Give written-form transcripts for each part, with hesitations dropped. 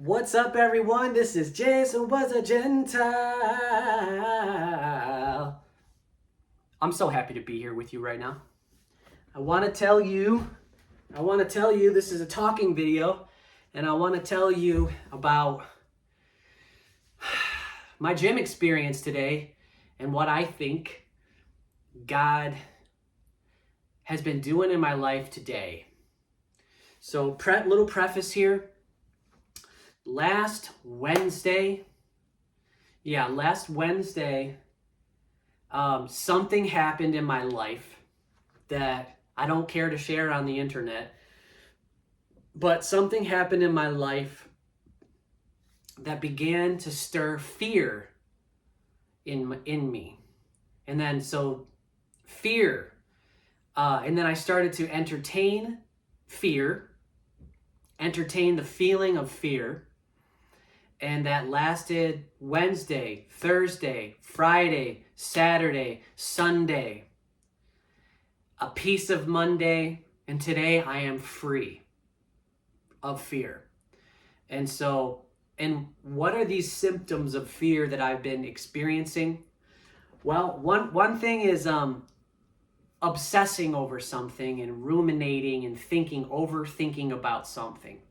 What's up, everyone? This is Jason Was a Gentile. I'm so happy to be here with you right now. I want to tell you this is a talking video, and I want to tell you about my gym experience today and what I think God has been doing in my life today. So, little preface here. Last Wednesday, something happened in my life that I don't care to share on the internet, but something happened in my life that began to stir fear in me. And then fear, and then I started to entertain the feeling of fear. And that lasted Wednesday, Thursday, Friday, Saturday, Sunday, a piece of Monday, and today I am free of fear. And what are these symptoms of fear that I've been experiencing? Well, one thing is obsessing over something and ruminating and overthinking about something.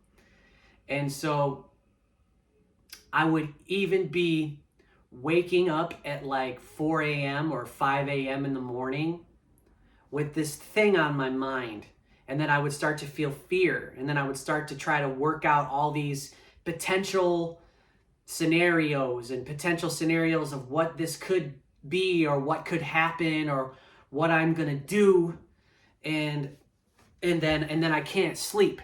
And so I would even be waking up at like 4 a.m. or 5 a.m. in the morning with this thing on my mind. And then I would start to feel fear. And then I would start to try to work out all these potential scenarios of what this could be or what could happen or what I'm going to do. And then I can't sleep.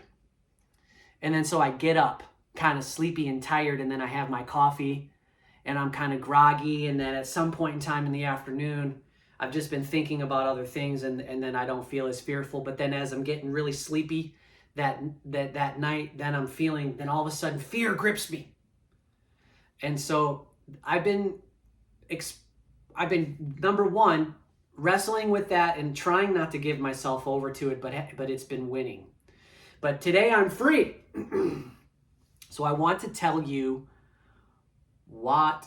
And then so I get up kind of sleepy and tired, and then I have my coffee and I'm kind of groggy, and then at some point in time in the afternoon I've just been thinking about other things, and then I don't feel as fearful. But then as I'm getting really sleepy that night, then all of a sudden fear grips me. And so I've been number one, wrestling with that and trying not to give myself over to it, but it's been winning. But today I'm free. So I want to tell you what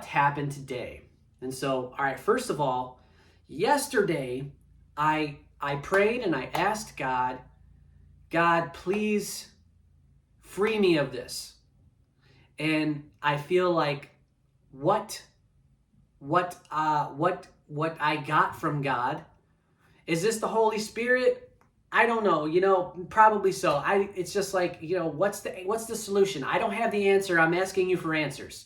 happened today. And so, all right, first of all, yesterday I prayed and I asked God, please free me of this. And I feel like what I got from God, is this the Holy Spirit? I don't know, probably so. It's just like, what's the solution? I don't have the answer. I'm asking you for answers,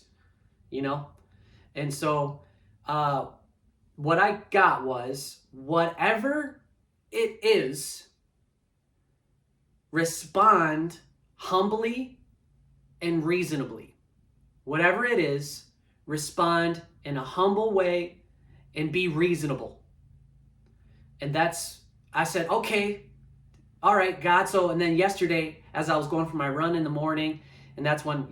And so what I got was, whatever it is, respond humbly and reasonably. Whatever it is, respond in a humble way and be reasonable. And I said, okay, all right, God. So, and then yesterday, as I was going for my run in the morning, and that's when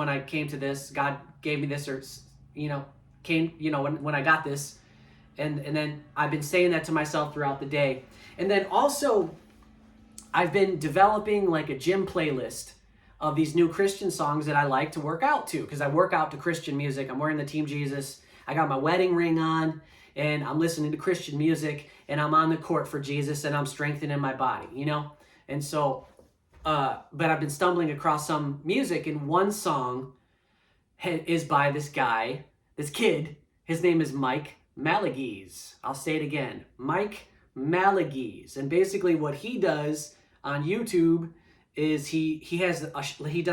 I came to this, God gave me this, when I got this. And then I've been saying that to myself throughout the day. And then also, I've been developing like a gym playlist of these new Christian songs that I like to work out to, because I work out to Christian music. I'm wearing the Team Jesus. I got my wedding ring on, and I'm listening to Christian music, and I'm on the court for Jesus, and I'm strengthening my body, And so, but I've been stumbling across some music, and one song is by this kid. His name is Mike Malaguise. I'll say it again, Mike Malaguise. And basically what he does on YouTube is he does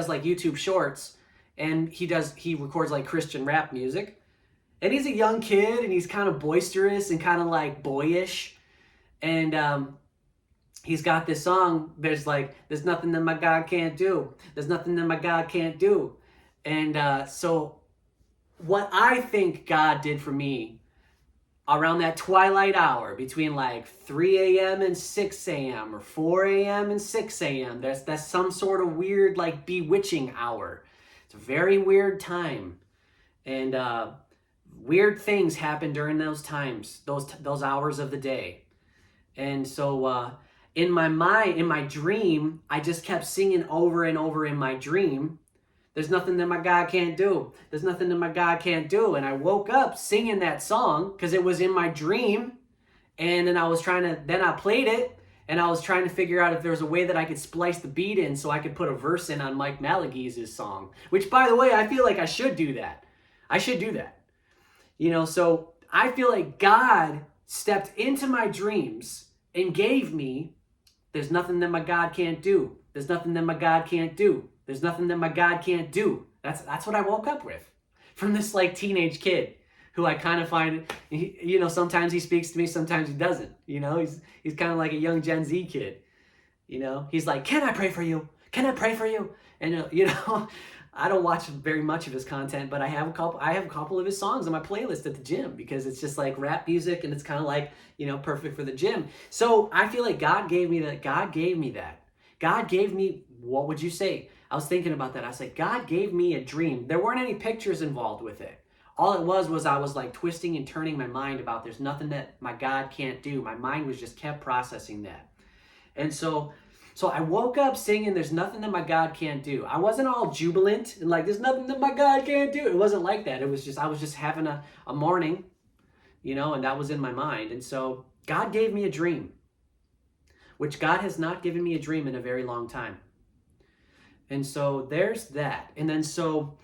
like YouTube shorts, and he records like Christian rap music. And he's a young kid, and he's kind of boisterous and kind of like boyish. And he's got this song, there's nothing that my God can't do. There's nothing that my God can't do. And so what I think God did for me around that twilight hour between like 3 a.m. and 6 a.m. or 4 a.m. and 6 a.m., that's some sort of weird like bewitching hour. It's a very weird time. And weird things happen during those times, those hours of the day. And so in my dream, I just kept singing over and over in my dream There's nothing that my God can't do. There's nothing that my God can't do. And I woke up singing that song because it was in my dream. And then I played it, and I was trying to figure out if there was a way that I could splice the beat in so I could put a verse in on Mike Malagi's song. Which, by the way, I feel like I should do that. I should do that. So I feel like God stepped into my dreams and gave me, there's nothing that my God can't do. There's nothing that my God can't do. There's nothing that my God can't do. That's what I woke up with from this like teenage kid who I kind of find, sometimes he speaks to me, sometimes he doesn't. He's kind of like a young Gen Z kid. He's like, can I pray for you? Can I pray for you? And I don't watch very much of his content, but I have a couple of his songs on my playlist at the gym because it's just like rap music and it's kind of like, perfect for the gym. So I feel like God gave me that. God gave me, what would you say? I was thinking about that. I was like, God gave me a dream. There weren't any pictures involved with it. All it was I was like twisting and turning my mind about there's nothing that my God can't do. My mind was just kept processing that. And so I woke up singing, there's nothing that my God can't do. I wasn't all jubilant and like, there's nothing that my God can't do. It wasn't like that. I was just having a morning, and that was in my mind. And so God gave me a dream, which God has not given me a dream in a very long time. And so there's that. And then so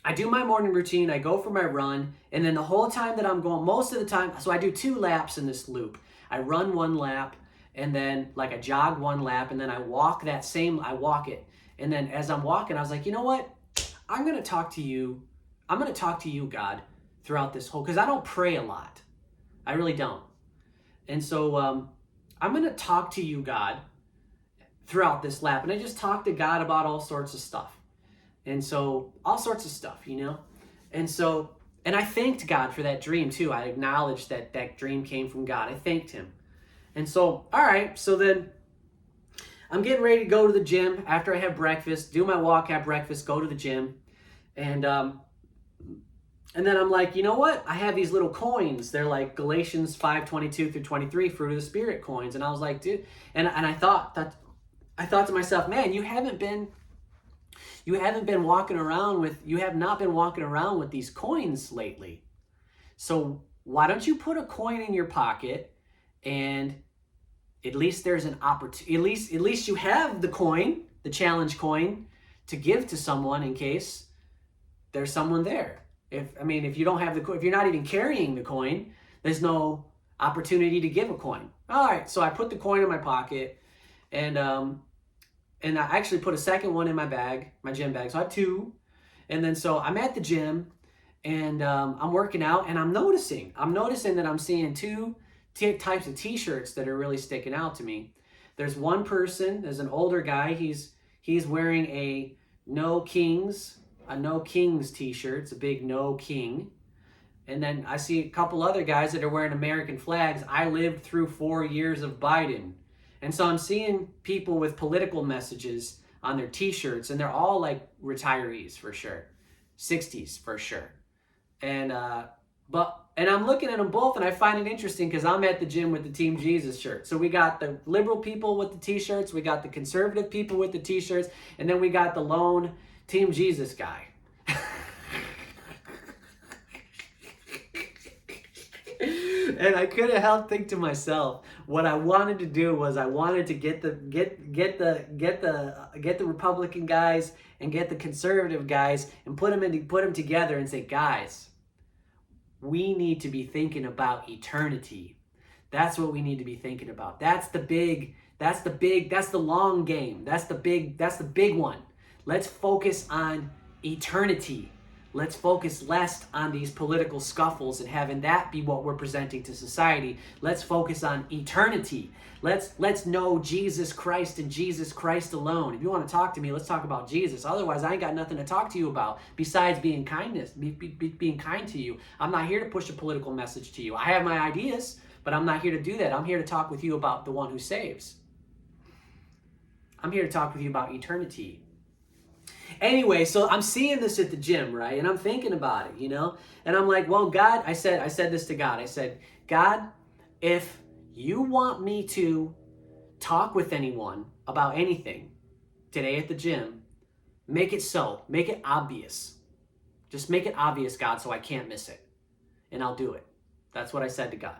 I do my morning routine, I go for my run, and then the whole time that I'm going, most of the time, so I do 2 laps in this loop. I run 1 lap, and then like I jog 1 lap, and then I walk it. And then as I'm walking, I was like, you know what? I'm going to talk to you, God, throughout this whole, because I don't pray a lot. I really don't. And so I'm going to talk to you, God, throughout this lap. And I just talked to God about all sorts of stuff. And so all sorts of stuff, And so, and I thanked God for that dream too. I acknowledged that that dream came from God. I thanked him. And so, all right, so then I'm getting ready to go to the gym after I have breakfast, do my walk, have breakfast, go to the gym. And then I'm like, you know what? I have these little coins. They're like Galatians 5:22 through 23, fruit of the spirit coins. And I was like, dude, and I thought to myself, man, you have not been walking around with these coins lately. So why don't you put a coin in your pocket, and at least there's an opportunity, at least you have the coin, the challenge coin, to give to someone in case there's someone there. If you don't have if you're not even carrying the coin, there's no opportunity to give a coin. All right, so I put the coin in my pocket, and I actually put a second one in my bag, my gym bag. So I have 2. And then so I'm at the gym, and I'm working out, and I'm noticing that I'm seeing 2 types of t-shirts that are really sticking out to me. There's one person, there's an older guy, he's wearing a No Kings t-shirt. It's a big No King. And then I see a couple other guys that are wearing American flags. I lived through 4 years of Biden. And so I'm seeing people with political messages on their t-shirts, and they're all like retirees for sure, 60s for sure. And I'm looking at them both, and I find it interesting because I'm at the gym with the Team Jesus shirt. So we got the liberal people with the t-shirts, we got the conservative people with the t-shirts, and then we got the lone Team Jesus guy. And I couldn't help think to myself, what I wanted to do was I wanted to get the Republican guys and get the conservative guys and put them together and say, guys, we need to be thinking about eternity. That's what we need to be thinking about. That's the long game. That's the big one. Let's focus on eternity. Let's focus less on these political scuffles and having that be what we're presenting to society. Let's focus on eternity. Let's know Jesus Christ and Jesus Christ alone. If you want to talk to me, let's talk about Jesus. Otherwise, I ain't got nothing to talk to you about besides being being kind to you. I'm not here to push a political message to you. I have my ideas, but I'm not here to do that. I'm here to talk with you about the one who saves. I'm here to talk with you about eternity. Anyway, so I'm seeing this at the gym, right? And I'm thinking about it, And I'm like, well, God, I said this to God. I said, God, if you want me to talk with anyone about anything today at the gym, Make it so. Make it obvious. Just make it obvious, God, so I can't miss it. And I'll do it. That's what I said to God.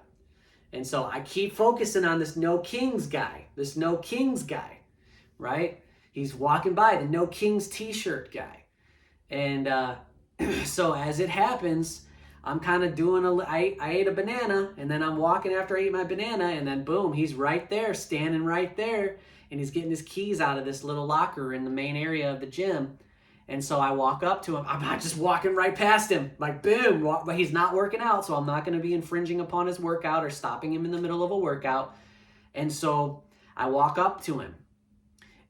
And so I keep focusing on this No Kings guy. This No Kings guy, right? He's walking by, the No Kings t-shirt guy. And so as it happens, I'm kind of doing I ate a banana, and then I'm walking after I eat my banana, and then boom, he's right there, standing right there, and he's getting his keys out of this little locker in the main area of the gym. And so I walk up to him. I'm not just walking right past him, like boom, but he's not working out, so I'm not going to be infringing upon his workout or stopping him in the middle of a workout. And so I walk up to him,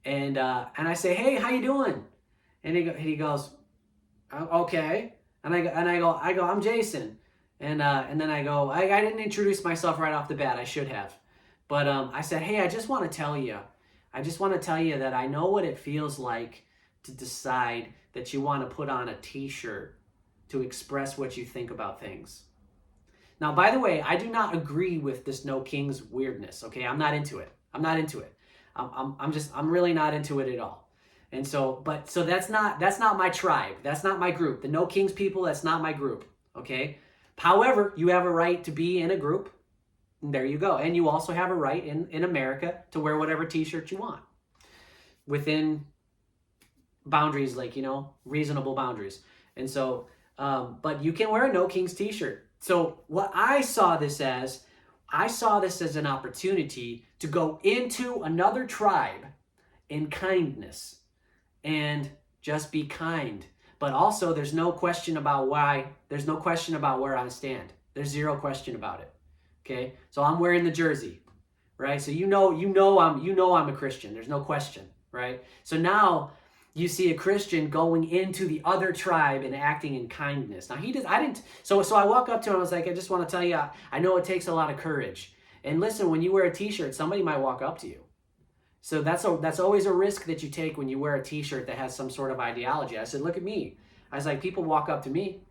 and I say, "Hey, how you doing?" And he goes, "Okay." And I go, I'm Jason. And then I go, I didn't introduce myself right off the bat. I should have. But I said, "Hey, I just want to tell you that I know what it feels like to decide that you want to put on a t-shirt to express what you think about things." Now, by the way, I do not agree with this No Kings weirdness. Okay, I'm not into it. I'm really not into it at all. And so, so that's not my tribe. That's not my group. The No Kings people, that's not my group. Okay. However, you have a right to be in a group. And there you go. And you also have a right in America to wear whatever t-shirt you want within boundaries, like, reasonable boundaries. And so, but you can wear a No Kings t-shirt. So what I saw this as an opportunity to go into another tribe in kindness and just be kind. But also there's no question about where I stand. There's zero question about it. Okay? So I'm wearing the jersey, right? So you know I'm a Christian. There's no question, right? So now you see a Christian going into the other tribe and acting in kindness. Now so I walk up to him, I was like, "I just want to tell you, I know it takes a lot of courage. And listen, when you wear a t-shirt, somebody might walk up to you. So that's always a risk that you take when you wear a t-shirt that has some sort of ideology." I said, "Look at me." I was like, "People walk up to me,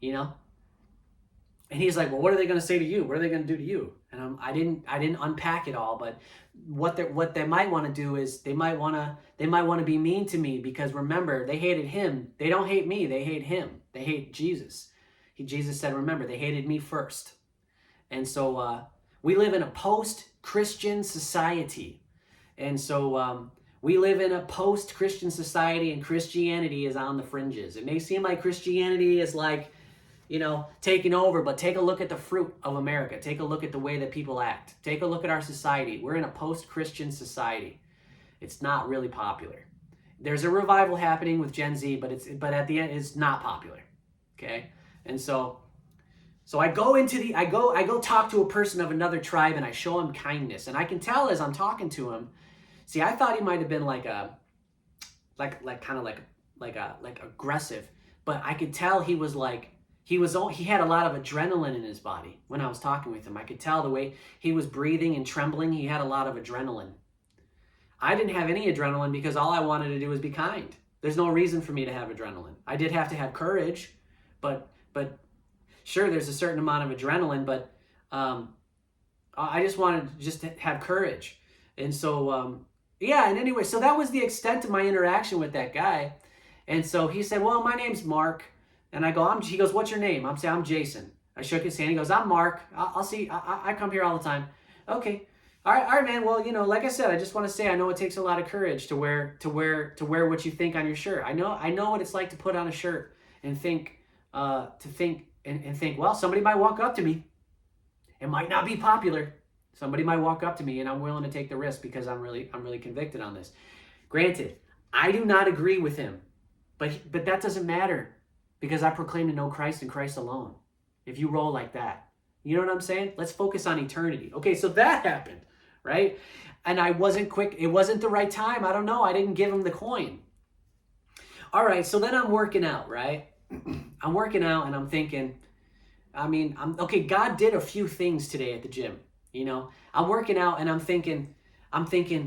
And he's like, "Well, what are they going to say to you? What are they going to do to you?" And I didn't unpack it all, but what they might want to do is they might want to be mean to me, because remember, they hated him. They don't hate me. They hate him. They hate Jesus. Jesus said, remember, they hated me first. And so we live in a post-Christian society. And so we live in a post-Christian society, and Christianity is on the fringes. It may seem like Christianity is like, taking over, but take a look at the fruit of America. Take a look at the way that people act. Take a look at our society. We're in a post-Christian society. It's not really popular. There's a revival happening with Gen Z, but at the end, it's not popular. Okay? And so I go talk to a person of another tribe, and I show him kindness. And I can tell as I'm talking to him, see, I thought he might have been like aggressive, but I could tell he had a lot of adrenaline in his body when I was talking with him. I could tell the way he was breathing and trembling, he had a lot of adrenaline. I didn't have any adrenaline because all I wanted to do was be kind. There's no reason for me to have adrenaline. I did have to have courage, but sure, there's a certain amount of adrenaline, but I just wanted to have courage. And so, and anyway, so that was the extent of my interaction with that guy. And so he said, "Well, my name's Mark." And I go, he goes, "What's your name?" I'm saying, "I'm Jason." I shook his hand. He goes, "I'm Mark. I'll see. I come here all the time." Okay. All right, man. Well, like I said, I just want to say, I know it takes a lot of courage to wear what you think on your shirt. I know what it's like to put on a shirt and think, well, somebody might walk up to me. It might not be popular. Somebody might walk up to me, and I'm willing to take the risk because I'm really convicted on this. Granted, I do not agree with him, but that doesn't matter, because I proclaim to know Christ and Christ alone. If you roll like that, you know what I'm saying? Let's focus on eternity. Okay, so that happened, right? And I wasn't quick. It wasn't the right time. I don't know. I didn't give him the coin. All right, so then I'm working out, right? I'm working out, and I'm thinking, God did a few things today at the gym. I'm working out, and I'm thinking,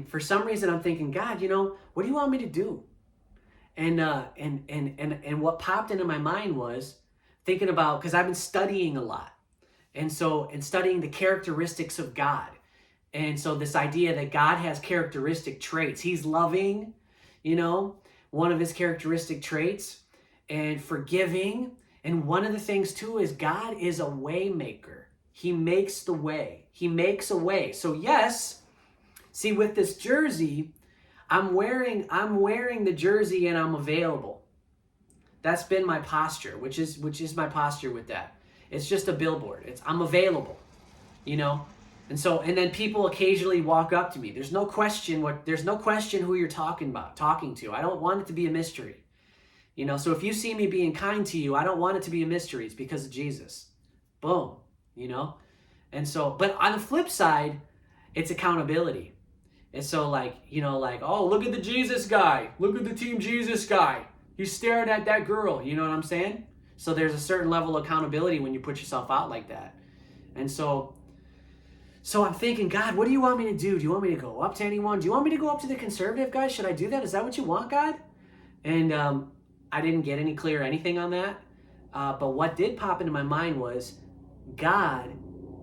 for some reason, I'm thinking, God, what do you want me to do? And what popped into my mind was thinking about, because I've been studying a lot. And studying the characteristics of God. And so this idea that God has characteristic traits. He's loving, one of his characteristic traits, and forgiving. And one of the things too is God is a way maker. He makes the way. He makes a way. So yes, see, with this jersey, I'm wearing the jersey and I'm available. That's been my posture, which is my posture with that. It's just a billboard. I'm available, you know? And then people occasionally walk up to me. There's no question who you're talking to. I don't want it to be a mystery. You know, so if you see me being kind to you, I don't want it to be a mystery. It's because of Jesus. Boom, you know? And so, but on the flip side, it's accountability. And so oh, look at the Jesus guy. Look at the Team Jesus guy. He's staring at that girl. You know what I'm saying? So there's a certain level of accountability when you put yourself out like that. And so I'm thinking, God, what do you want me to do? Do you want me to go up to anyone? Do you want me to go up to the conservative guys? Should I do that? Is that what you want, God? And I didn't get any clear anything on that. But what did pop into my mind was God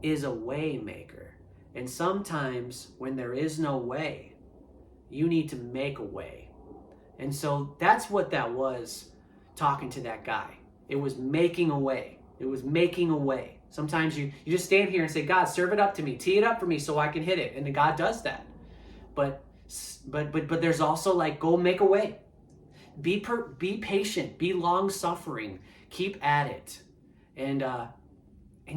is a way maker. And sometimes when there is no way, you need to make a way. And so that's what that was, talking to that guy. It was making a way. It was making a way. Sometimes you just stand here and say, God, serve it up to me. Tee it up for me so I can hit it. And then God does that. But there's also like, go make a way. Be patient. Be long-suffering. Keep at it. And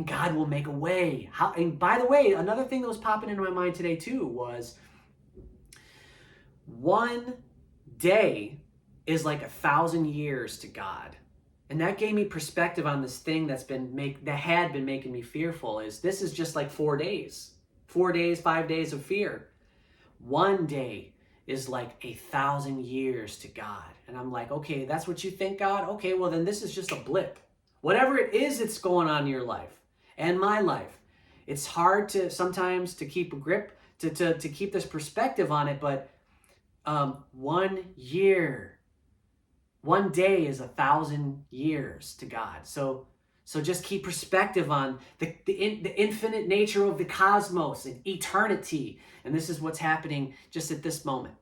God will make a way. And by the way, another thing that was popping into my mind today too was one day is like 1,000 years to God. And that gave me perspective on this thing that had been making me fearful. Is this is just like 4 days, 5 days of fear. One day is like 1,000 years to God. And I'm like, okay, that's what you think, God? Okay, well then this is just a blip. Whatever it is that's going on in your life and my life, it's hard to sometimes to keep a grip, to keep this perspective on it, but 1 year, one day is 1,000 years to God. So just keep perspective on the infinite nature of the cosmos and eternity. And this is what's happening just at this moment,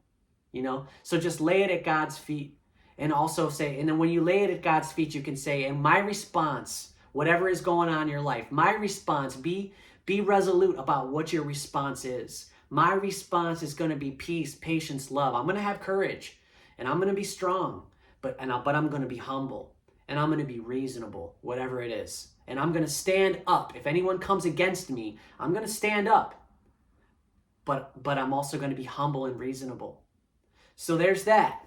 you know? So just lay it at God's feet and also say, and then when you lay it at God's feet, you can say, and my response, whatever is going on in your life, my response, be resolute about what your response is. My response is going to be peace, patience, love. I'm going to have courage and I'm going to be strong, but I'm going to be humble and I'm going to be reasonable, whatever it is. And I'm going to stand up. If anyone comes against me, I'm going to stand up, but I'm also going to be humble and reasonable. So there's that.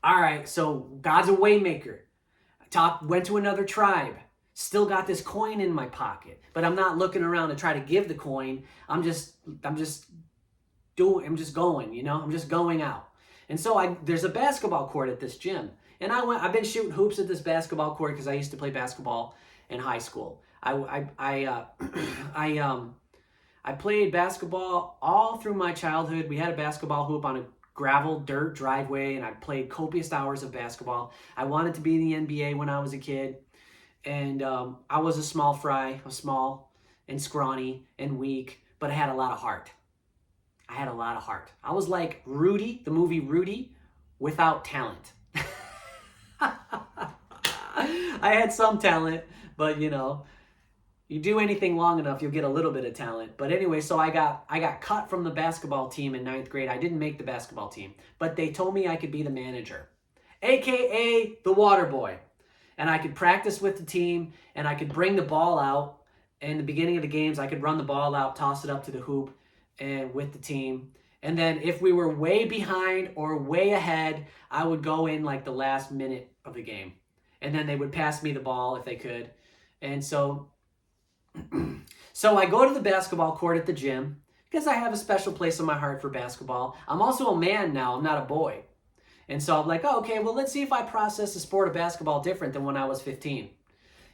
All right. So God's a way maker. Went to another tribe. Still got this coin in my pocket, but I'm not looking around to try to give the coin. I'm just going, you know, I'm just going out. And so there's a basketball court at this gym. And I've been shooting hoops at this basketball court because I used to play basketball in high school. I played basketball all through my childhood. We had a basketball hoop on a gravel dirt driveway, and I played copious hours of basketball. I wanted to be in the NBA when I was a kid. And I was a small fry. I was small and scrawny and weak, but I had a lot of heart. I was like Rudy, the movie Rudy, without talent. I had some talent, but you know, you do anything long enough, you'll get a little bit of talent. But anyway, so I got cut from the basketball team in 9th grade. I didn't make the basketball team, but they told me I could be the manager, AKA the water boy. And I could practice with the team, and I could bring the ball out. In the beginning of the games, I could run the ball out, toss it up to the hoop, and with the team. And then if we were way behind or way ahead, I would go in like the last minute of the game. And then they would pass me the ball if they could. And so I go to the basketball court at the gym because I have a special place in my heart for basketball. I'm also a man now. I'm not a boy. And so I'm like, oh, okay, well, let's see if I process the sport of basketball different than when I was 15,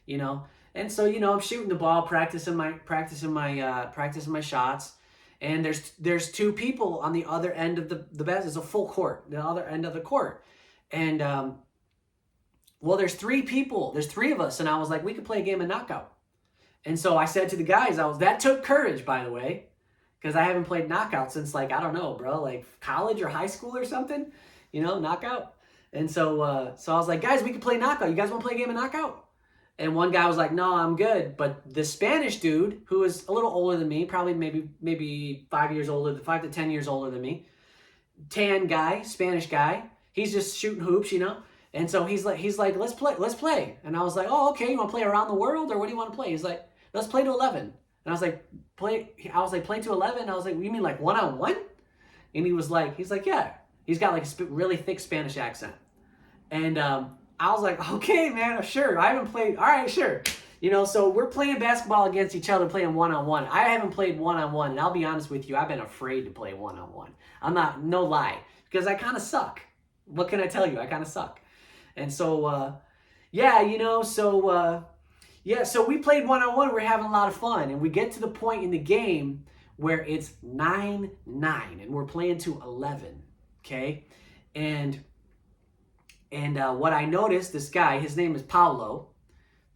you know? And so, you know, I'm shooting the ball, practicing my shots. And there's two people on the other end of the basket. It's a full court, the other end of the court. And, well, there's three people. There's three of us. And I was like, we could play a game of knockout. And so I said to the guys, that took courage, by the way, because I haven't played knockout since, like, I don't know, bro, like college or high school or something. You know, knockout. And so I was like, guys, we can play knockout. You guys want to play a game of knockout? And one guy was like, no, I'm good. But the Spanish dude, who was a little older than me, probably maybe 5 to 10 years older than me, tan guy, Spanish guy, he's just shooting hoops, And so he's like, let's play. And I was like, oh, okay, you want to play around the world, or what do you want to play? He's like, let's play to 11. And I was like, play to 11. I was like, you mean like 1-on-1? And he's like, yeah. He's got like a really thick Spanish accent. And I was like, okay, man, sure. I haven't played. All right, sure. So we're playing basketball against each other, playing one-on-one. I haven't played one-on-one, and I'll be honest with you, I've been afraid to play one-on-one. I'm not, no lie, because I kind of suck. What can I tell you? I kind of suck. And so, so we played one-on-one. We're having a lot of fun, and we get to the point in the game where it's 9-9, and we're playing to 11, okay? And what I noticed, this guy, his name is Paulo.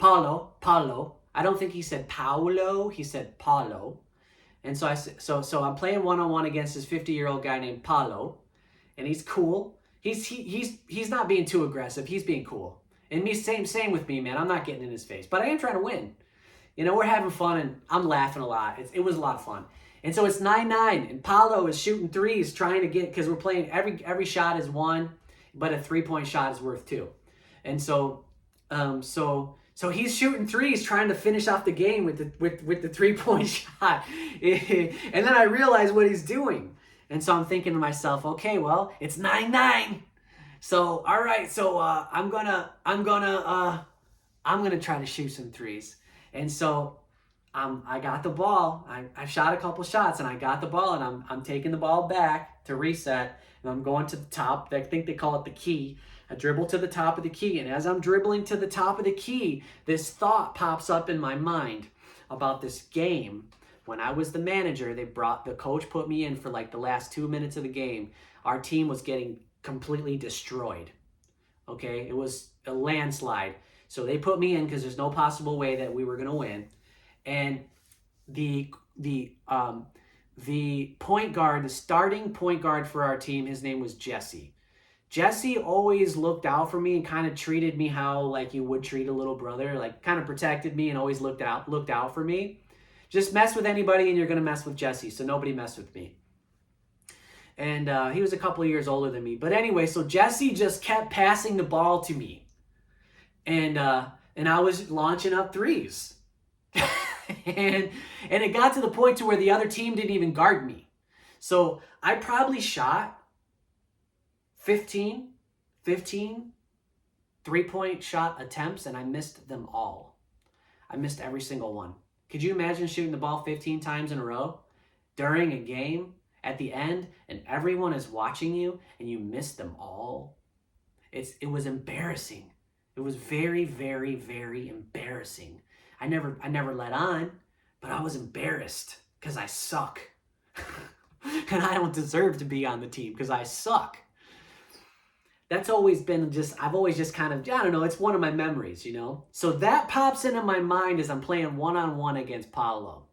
I don't think he said Paulo, he said Paulo. And so so I'm playing one-on-one against this 50-year-old guy named Paulo, and he's cool. He's not being too aggressive. He's being cool. And me, same with me, man. I'm not getting in his face, but I am trying to win. We're having fun, and I'm laughing a lot. It was a lot of fun. And so it's 9-9, and Paulo is shooting threes, trying to get, because we're playing, every shot is one, but a 3-point shot is worth 2. And so he's shooting threes, trying to finish off the game with the 3-point shot. And then I realize what he's doing. And so I'm thinking to myself, okay, well, it's 9-9. So, all right, so I'm gonna try to shoot some threes. And so I got the ball. I shot a couple shots, and I got the ball, and I'm taking the ball back to reset, and I'm going to the top. I think they call it the key. I dribble to the top of the key, and as I'm dribbling to the top of the key, this thought pops up in my mind about this game. When I was the manager, the coach put me in for like the last 2 minutes of the game. Our team was getting completely destroyed. Okay, it was a landslide. So they put me in because there's no possible way that we were going to win. And the point guard, the starting point guard for our team, his name was Jesse. Jesse always looked out for me and kind of treated me how like you would treat a little brother, like kind of protected me and always looked out for me. Just mess with anybody and you're going to mess with Jesse, so nobody messed with me. And he was a couple of years older than me. But anyway, so Jesse just kept passing the ball to me. And I was launching up threes. and it got to the point to where the other team didn't even guard me. So I probably shot 15 3-point shot attempts, and I missed them all. I missed every single one. Could you imagine shooting the ball 15 times in a row during a game at the end, and everyone is watching you and you missed them all? It was embarrassing. It was very, very, very embarrassing. I never let on, but I was embarrassed because I suck. And I don't deserve to be on the team because I suck. That's always been I've always just kind of, I don't know, it's one of my memories, So that pops into my mind as I'm playing one-on-one against Paulo.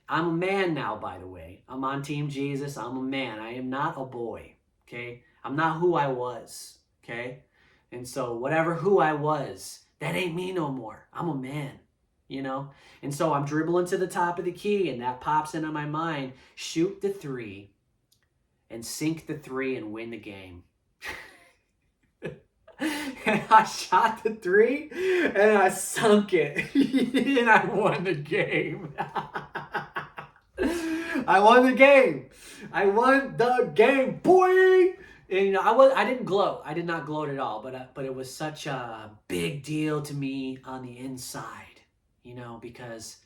I'm a man now, by the way. I'm on Team Jesus. I'm a man. I am not a boy, okay? I'm not who I was, okay? And so who I was, that ain't me no more. I'm a man, And so I'm dribbling to the top of the key, and that pops into my mind. Shoot the 3 and sink the 3 and win the game. And I shot the 3 and I sunk it. And I won the game. I won the game. I won the game, boy. And I didn't gloat. I did not gloat at all. But it was such a big deal to me on the inside, because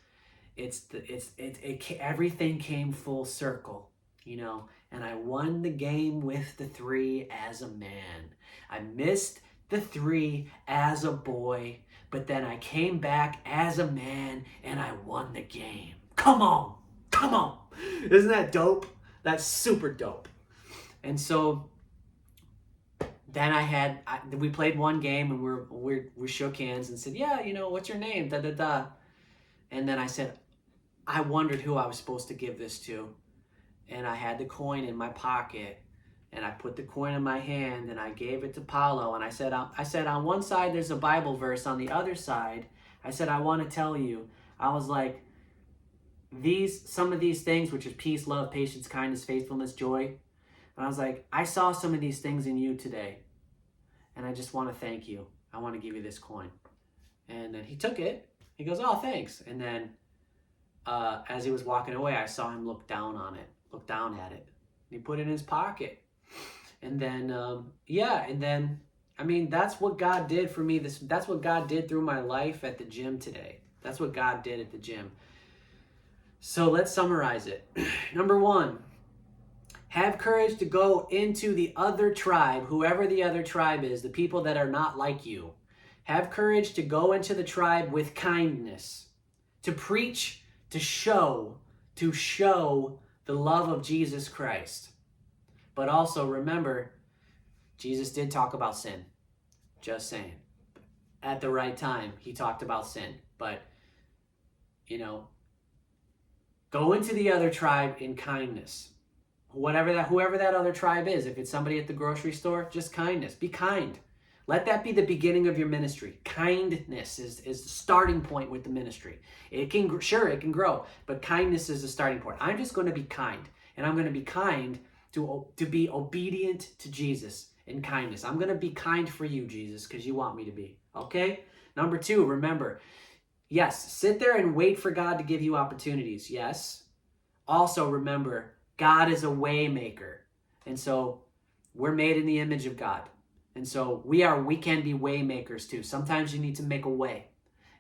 everything came full circle, And I won the game with the 3 as a man. I missed the 3 as a boy, but then I came back as a man and I won the game. Come on. Isn't that dope? That's super dope. And so then we played one game and we shook hands and said, yeah, what's your name? Da da da. And then I said, I wondered who I was supposed to give this to. And I had the coin in my pocket, And I put the coin in my hand and I gave it to Paulo. And I said, on one side, there's a Bible verse. On the other side, I said, I want to tell you. I was like, some of these things, which is peace, love, patience, kindness, faithfulness, joy. And I was like, I saw some of these things in you today. And I just want to thank you. I want to give you this coin. And then he took it. He goes, oh, thanks. And then as he was walking away, I saw him look down at it. He put it in his pocket. And then, I mean, that's what God did for me. That's what God did through my life at the gym today. That's what God did at the gym. So let's summarize it. Number 1, have courage to go into the other tribe, whoever the other tribe is, the people that are not like you. Have courage to go into the tribe with kindness, to preach, to show the love of Jesus Christ. But also remember, Jesus did talk about sin. Just saying. At the right time, he talked about sin. But, go into the other tribe in kindness. Whoever that other tribe is. If it's somebody at the grocery store, just kindness. Be kind. Let that be the beginning of your ministry. Kindness is the starting point with the ministry. It can grow, but kindness is the starting point. I'm just going to be kind, and I'm going to be kind to be obedient to Jesus in kindness. I'm going to be kind for you, Jesus, because you want me to be. Okay? Number 2, remember, yes, sit there and wait for God to give you opportunities. Yes. Also remember, God is a way maker. And so we're made in the image of God. And so we can be way makers too. Sometimes you need to make a way,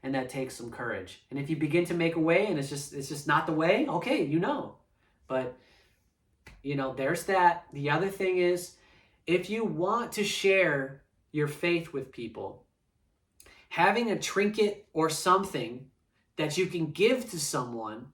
and that takes some courage. And if you begin to make a way and it's just not the way, okay, But there's that. The other thing is, if you want to share your faith with people, having a trinket or something that you can give to someone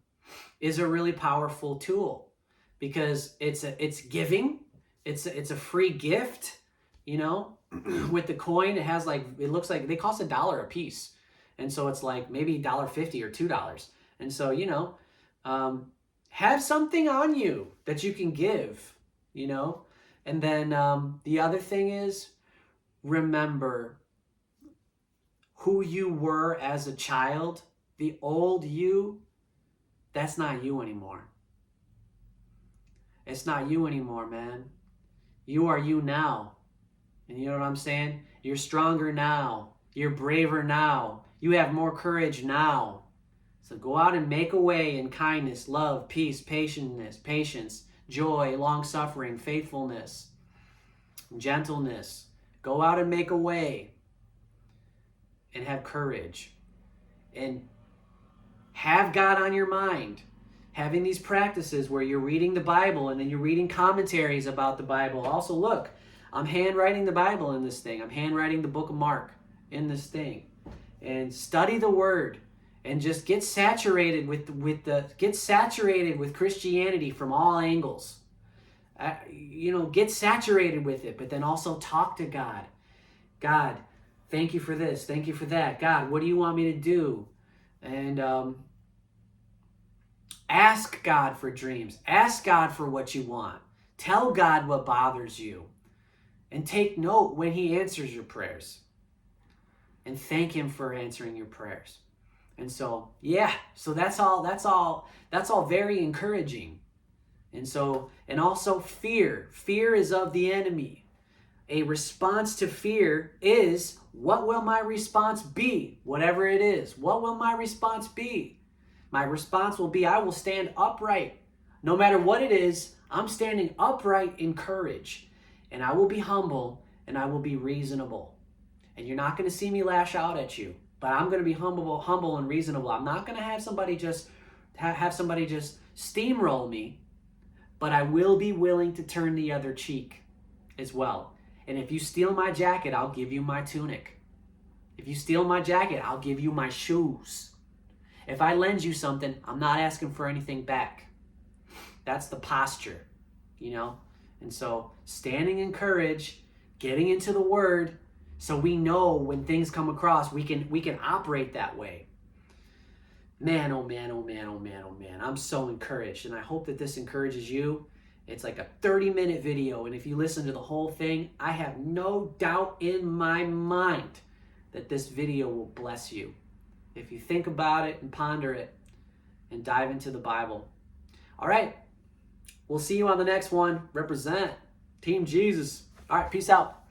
is a really powerful tool, because it's giving. It's a free gift. With the coin, it looks like they cost $1 a piece. And so it's like maybe $1.50 or $2. And so, have something on you that you can give, And then the other thing is, remember who you were as a child. The old you, that's not you anymore. It's not you anymore, man. You are you now. And you know what I'm saying? You're stronger now. You're braver now. You have more courage now. So go out and make a way in kindness, love, peace, patience, joy, long-suffering, faithfulness, gentleness. Go out and make a way and have courage. And have God on your mind. Having these practices where you're reading the Bible and then you're reading commentaries about the Bible. Also, look, I'm handwriting the Bible in this thing. I'm handwriting the book of Mark in this thing. And study the Word and just get saturated with Christianity from all angles. Get saturated with it, but then also talk to God. God, thank you for this. Thank you for that. God, what do you want me to do? And ask God for dreams. Ask God for what you want. Tell God what bothers you. And take note when he answers your prayers. And thank him for answering your prayers. And so, so that's all very encouraging. And also fear. Fear is of the enemy. A response to fear is, what will my response be? Whatever it is, what will my response be? My response will be, I will stand upright. No matter what it is, I'm standing upright in courage. And I will be humble, and I will be reasonable. And you're not going to see me lash out at you, but I'm going to be humble and reasonable. I'm not going to have somebody just steamroll me, but I will be willing to turn the other cheek as well. And if you steal my jacket, I'll give you my tunic. If you steal my jacket, I'll give you my shoes. If I lend you something, I'm not asking for anything back. That's the posture, And so standing in courage, getting into the Word, so we know when things come across, we can operate that way. Man, oh man, oh man, oh man, oh man. I'm so encouraged, and I hope that this encourages you. It's like a 30-minute video, and if you listen to the whole thing, I have no doubt in my mind that this video will bless you if you think about it and ponder it and dive into the Bible. All right, we'll see you on the next one. Represent Team Jesus. All right, peace out.